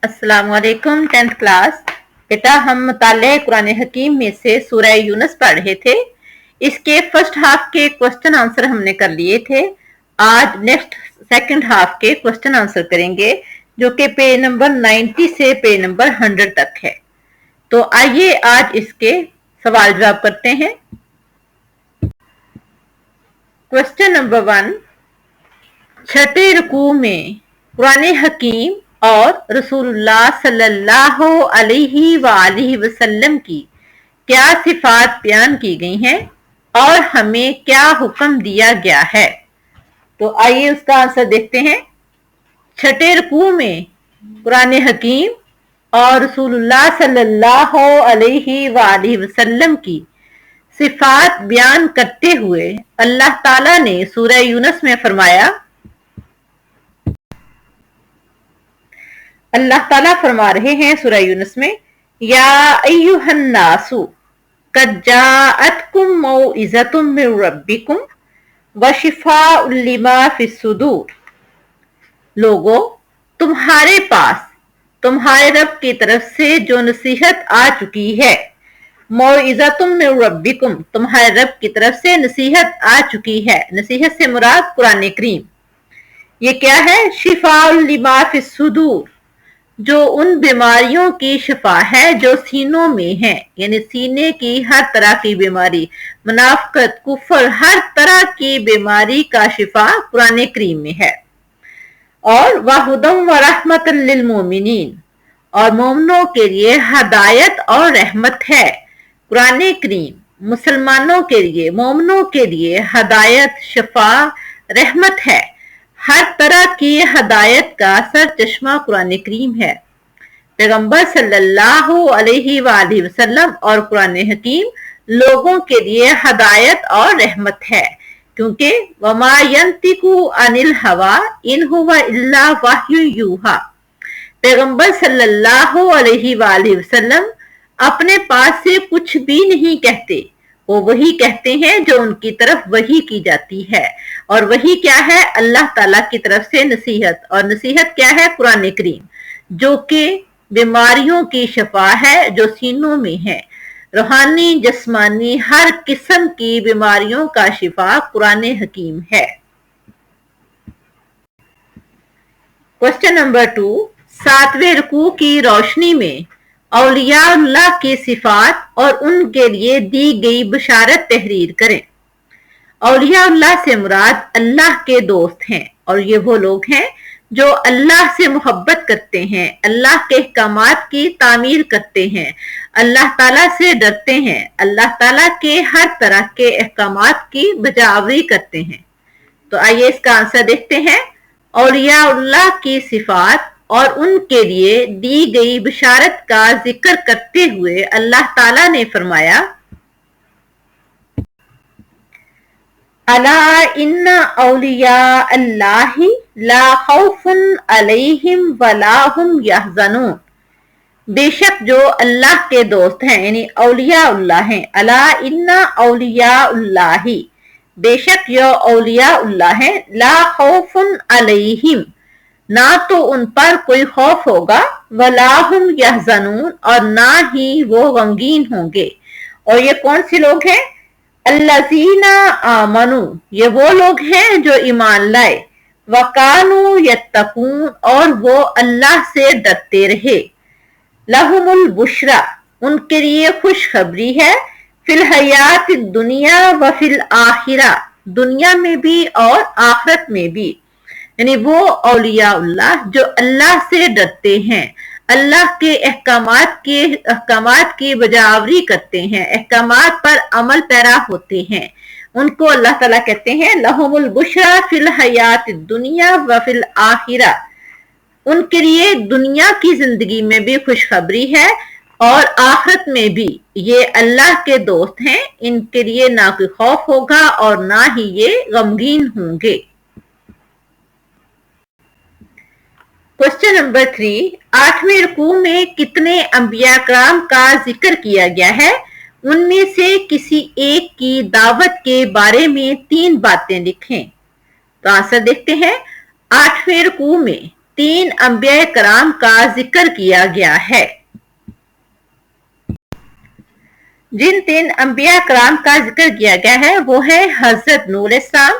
अस्सलाम वालेकुम 10th class. बेटा हम मुताले कुरान हकीम में से सूरह यूनुस पढ़ रहे थे। इसके फर्स्ट हाफ के क्वेश्चन आंसर हमने कर लिए थे। आज नेक्स्ट सेकंड हाफ के क्वेश्चन आंसर करेंगे जो कि पेज नंबर 90 से पेज नंबर 100 तक है। तो आइए आज इसके सवाल जवाब करते हैं। क्वेश्चन नंबर 1, छठे रुकू में कुरान हकीम और रसूलुल्लाह सल्लल्लाहु अलैहि वसल्लम की क्या सिफात बयान की गई हैं और हमें क्या हुक्म दिया गया है। तो आइए उसका आंसर देखते हैं। छठे रुकू में कुरान हकीम और रसूलुल्लाह सल्लल्लाहु अलैहि वसल्लम की सिफात बयान करते हुए अल्लाह ताला ने सूरह यूनुस में फरमाया, अल्लाह ताला फरमा रहे हैं सूरह यूनुस में, या अय्युहन नासु कद जाअतकुम मौइज़तुम मिर रब्बिकुम व शिफाउल लिमा फिस सुदूर। लोगो, तुम्हारे पास तुम्हारे रब की तरफ से जो नसीहत आ चुकी है। मौइज़तुम मिर रब्बिकुम, तुम्हारे रब की तरफ से नसीहत आ चुकी है। नसीहत से मुराद कुरान करीम। ये क्या है? शिफाउल लिमा फिस सुदूर, जो उन बीमारियों की शिफा है जो सीनों में है, यानी सीने की हर तरह की बीमारी, मुनाफकत, कुफर, हर तरह की बीमारी का शिफा कुरान करीम में है। और वहुदम व रहमतन लिल मोमिनीन, और मोमिनों के लिए हदायत और रहमत है। कुरान करीम मुसलमानों के लिए, मोमिनों के लिए हदायत, शफा, रहमत है। हर तरह की हदायत का सर चश्मा कुरान करीम है। पैगंबर सल्लल्लाहु अलैहि वसल्लम और कुरान हकीम लोगों के लिए हदायत और रहमत है, क्योंकि वमा यंतिकु अनिल हवा इन हुवा इल्ला वह्यु यूहा। पैगंबर सल्लल्लाहु अलैहि वसल्लम अपने पास से कुछ भी नहीं कहते, वो वही कहते हैं जो उनकी तरफ वही की जाती है। और वही क्या है? अल्लाह ताला की तरफ से नसीहत। और नसीहत क्या है? कुरान करीम, जो कि बीमारियों की शफा है जो सीनों में है। रूहानी, जिस्मानी, हर किस्म की बीमारियों का शिफा कुरान हकीम है। क्वेश्चन नंबर 2, सातवें रुकू की रोशनी में औलियाउल्लाह की सिफात और उनके लिए दी गई बशारत तहरीर करें। औलियाउल्लाह से मुराद अल्लाह के दोस्त हैं, और ये वो लोग हैं जो अल्लाह से मोहब्बत करते हैं, अल्लाह के अहकामात की तामीर करते हैं, अल्लाह ताला से डरते हैं, अल्लाह ताला के हर तरह के अहकामात की बजावरी करते हैं। तो आइए इसका आंसर देखते हैं। औलियाउल्लाह की सिफात और उनके लिए दी गई बशारत का जिक्र करते हुए अल्लाह ताला ने फरमाया, अला इन्ना औलिया अल्लाहि ला खौफुन अलैहिम वला हुम यहज़नून। बेशक जो अल्लाह के दोस्त हैं, यानी औलियाउल्लाह हैं। अला इन्ना औलियाउल्लाहि, बेशक यो औलियाउल्लाह हैं। ला खौफुन अलैहिम, ना तो उन पर कोई खौफ होगा। वला हुम यहज़नून, और ना ही वो गमगीन होंगे। और ये कौन से लोग हैं? अल्लज़ीना आमनू, ये वो लोग हैं जो ईमान लाए। वकानू यत्तकून, और वो अल्लाह से डरते रहे। लहुमुल बुशरा, उनके लिए खुशखबरी है। फिल हयात दुनिया व फिल आखिरा, दुनिया में भी और आखिरत में भी। यानी वो औलियाउल्लाह जो अल्लाह से डरते हैं, अल्लाह के अहकामात की बजावरी करते हैं, अहकामात पर अमल पैरा होते हैं, उनको अल्लाह ताला कहते हैं लहुमुल बुशरा फिल हयात दुनिया व फिल आखिरा। उनके लिए दुनिया की जिंदगी में भी खुशखबरी है और आखिरत में भी। ये अल्लाह के दोस्त हैं, इनके लिए ना कोई खौफ होगा और ना ही ये गमगीन होंगे। क्वेश्चन नंबर 3, आठवें रुकू में कितने अंबिया कराम का जिक्र किया गया है? उनमें से किसी एक की दावत के बारे में 3 बातें लिखें। तो आंसर देखते हैं। 8वें रुकू में तीन अंबिया कराम का जिक्र किया गया है। जिन तीन अंबिया कराम का जिक्र किया गया है वो है हजरत नूह अलैहिस्सलाम,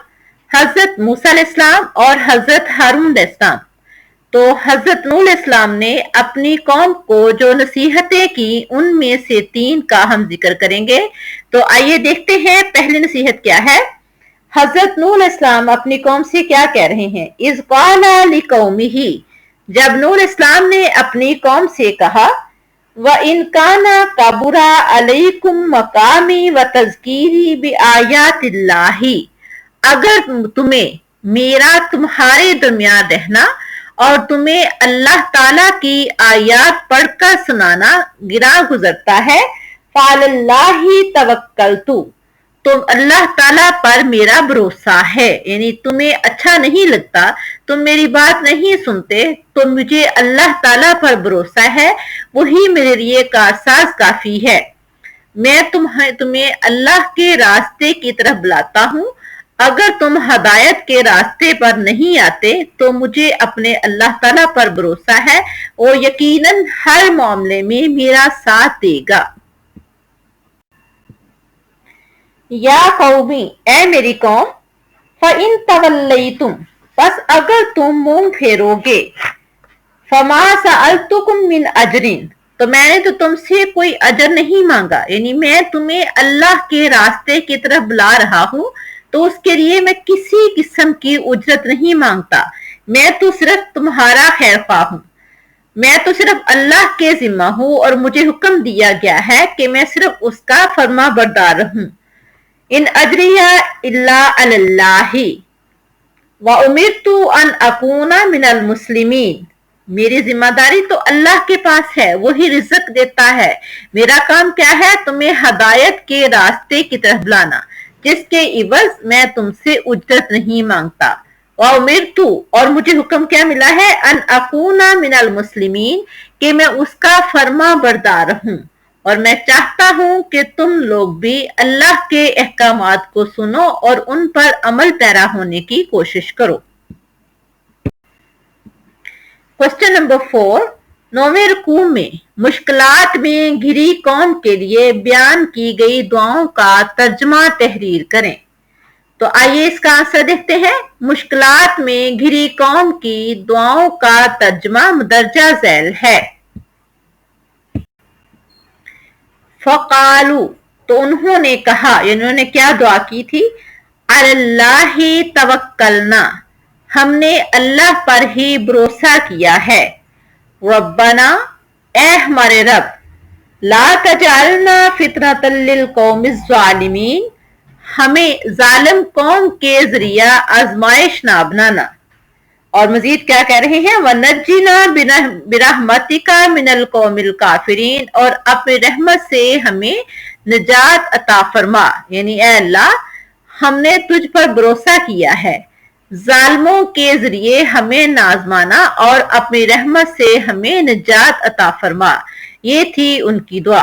हजरत मूसा अलैहिस्सलाम और हजरत हारून अलैहिस्सलाम। तो हजरत नूह अलैहिस्सलाम ने अपनी कौम को जो नसीहतें की उनमें से तीन का हम जिक्र करेंगे। तो आइए देखते हैं पहली नसीहत क्या है। हजरत नूह अलैहिस्सलाम अपनी कौम से क्या कह रहे हैं। इज़ क़ाला लिक़ौमिही, जब नूह अलैहिस्सलाम ने अपनी कौम से कहा, व इन काना कबुरा अलैकुम मकामी व तज़कीरी बि आयातिल्लाही, अगर तुम्हें मेरा तुम्हारे दरमियान रहना और तुम्हें अल्लाह ताला की आयात पढ़कर सुनाना गिरा गुजरता है, फ़अलल्लाहि तवक्कलतु, तो अल्लाह ताला पर मेरा भरोसा है। यानी तुम्हें अच्छा नहीं लगता, तुम मेरी बात नहीं सुनते, तो मुझे अल्लाह ताला पर भरोसा है, वही मेरे लिए कारसाज काफी है। मैं तुम्हें अल्लाह के रास्ते की तरफ बुलाता हूँ। अगर तुम हदायत के रास्ते पर नहीं आते तो मुझे अपने अल्लाह ताला पर भरोसा है, वो यकीनन हर मामले में मेरा साथ देगा। या कौमी, ए मेरी कौम, फ़इन तवल्लैतुम, बस अगर तुम मुंह फेरोगे, फमा सअलतुकुम मिन अजरिन, तो मैंने तो तुमसे कोई अजर नहीं मांगा। यानी मैं तुम्हें अल्लाह के रास्ते की तरफ बुला रहा हूँ तो उसके लिए मैं किसी किस्म की उजरत नहीं मांगता। मैं तो सिर्फ तुम्हारा खैर ख्वाह हूँ, मैं तो सिर्फ अल्लाह के जिम्मा हूँ और मुझे हुक्म दिया गया है कि मैं सिर्फ उसका फर्मा बरदार रहूं। इन अजरिया इल्ला अल्लाही व उमिरतु अन अकूना मिनल मुस्लिमीन, मेरी जिम्मेदारी तो अल्लाह के पास है, वही रिज़्क देता है। मेरा काम क्या है, तुम्हें हदायत के रास्ते की तरफ बुलाना, जिसके इवज मैं तुमसे उजरत नहीं मांगता। व उमिरतु, और मुझे हुक्म क्या मिला है, अन अकूना मिनल मुस्लिमीन, कि मैं उसका फर्मा बरदार हूँ। और मैं चाहता हूँ कि तुम लोग भी अल्लाह के अहकामात को सुनो और उन पर अमल पैरा होने की कोशिश करो। क्वेश्चन नंबर 4, 9वें रुकू में मुश्किलात में घिरी कौम के लिए बयान की गई दुआओं का तर्जमा तहरीर करें। तो आइए इसका आंसर देखते हैं। मुश्किलात में घिरी कौम की दुआओं का तर्जमा मुदर्जा झैल है। फ़क़ालू, तो उन्होंने कहा, इन्होंने क्या दुआ की थी, अलल्लाहि तवक्कलना, हमने अल्लाह पर ही भरोसा किया है। रब्बना, ए हमारे रब, ला तजअलना फितनतल लिल कौमिज़ ज़ालिमीन, हमें जालिम कौम के जरिया आजमाइश ना बनाना। और मजीद क्या कह रहे हैं, वनज्जिना बिरहमतिका मिनल कौमिल काफिरीन, और अपनी रहमत से हमें निजात अता फरमा। यानी ऐ अल्लाह, हमने तुझ पर भरोसा किया है, जालिमों के जरिए हमें नाजमाना और अपनी रहमत से हमें निजात अता फरमा। ये थी उनकी दुआ।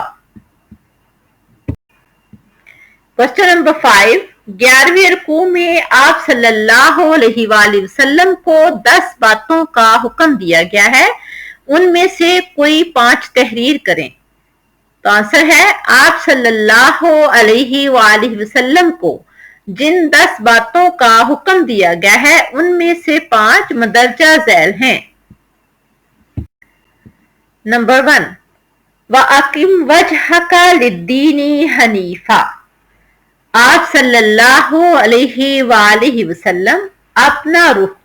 क्वेश्चन नंबर 5, 11वें रुकू में आप सल्लल्लाहु अलैहि वसल्लम को 10 बातों का हुक्म दिया गया है, उनमें से कोई 5 तहरीर करें। तो आंसर है, आप सल्लल्लाहु अलैहि वसल्लम को जिन 10 बातों का हुक्म दिया गया है उनमें से 5 मदरजा झैल हैं। नंबर 1, व अकिम वजहका लिद्दीनी हनीफा, आप सल्लल्लाहु अलैहि वसल्लम अपना रुख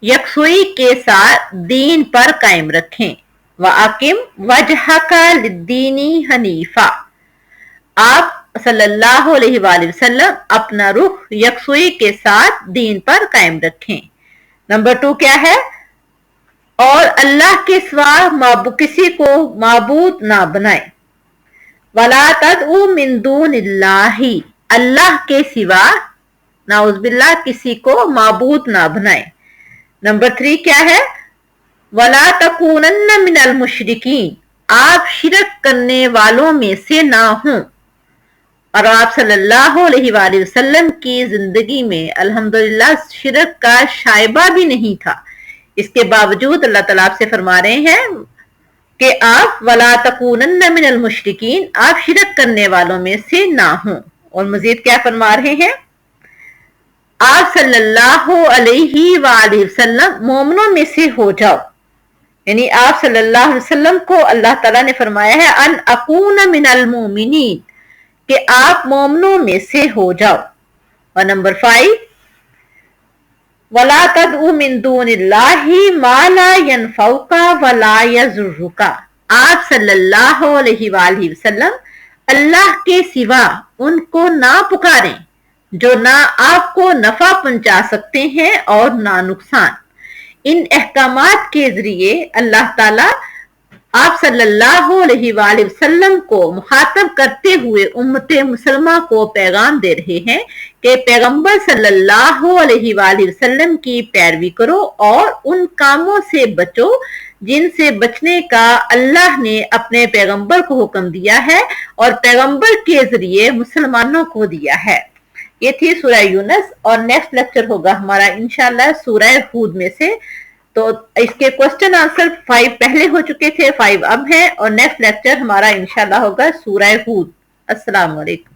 यकसुई के साथ दीन पर कायम रखें। व अकिम वजहका लिद्दीनी हनीफा, आप सल्लल्लाहु अलैहि वसल्लम अपना रुख यकसुई के साथ दीन पर कायम रखें। नंबर 2 क्या है, और अल्लाह के सिवा किसी को माबूद ना बनाए। वला तदउ मिन दूनिल्लाही, अल्लाह के सिवा नाउज़ुबिल्लाह किसी को माबूद ना बनाए। नंबर 3 क्या है, वला तकूनन्न मिनल मुशरिकीन, आप शिरक करने वालों में से ना हों। और आप सल्लल्लाहु अलैहि वसल्लम की जिंदगी में अल्हम्दुलिल्लाह शिरक का शायबा भी नहीं था। اس کے باوجود اللہ تعالیٰ آپ سے فرما رہے ہیں کہ آپ وَلَا تَكُونَنَّ مِنَ الْمُشْرِكِينَ، آپ شرک کرنے والوں میں سے نہ ہوں۔ اور مزید کیا فرما رہے ہیں؟ آپ صلی اللہ علیہ وآلہ وسلم مومنوں میں سے ہو جاؤ، یعنی آپ صلی اللہ علیہ وسلم کو اللہ تعالیٰ نے فرمایا ہے ان اکون من المؤمنین، کہ آپ مومنوں میں سے ہو جاؤ۔ اور نمبر 5 وَلَا تَدْعُ مِن دُونِ اللَّهِ مَا لَا يَنْفَعُكَ وَلَا يَضُرُّكَ، آپ صلی اللہ علیہ وآلہ وسلم اللہ کے سوا ان کو نہ پکاریں جو نہ آپ کو نفع پہنچا سکتے ہیں اور نہ نقصان۔ ان احکامات کے ذریعے اللہ تعالیٰ آپ صلی اللہ علیہ وآلہ وسلم کو مخاطب کرتے ہوئے امت مسلمہ کو پیغام دے رہے ہیں کہ پیغمبر صلی اللہ علیہ وآلہ وسلم کی پیروی کرو اور ان کاموں سے بچو جن سے بچنے کا اللہ نے اپنے پیغمبر کو حکم دیا ہے اور پیغمبر کے ذریعے مسلمانوں کو دیا ہے۔ یہ تھی سورہ یونس، اور نیکسٹ لیکچر ہوگا ہمارا انشاءاللہ سورہ ہود میں سے۔ تو اس کے کوسچن آنسر 5 پہلے ہو چکے تھے، 5 اب ہیں، اور نیکسٹ لیکچر ہمارا انشاءاللہ ہوگا سورہ ہود۔ السلام علیکم۔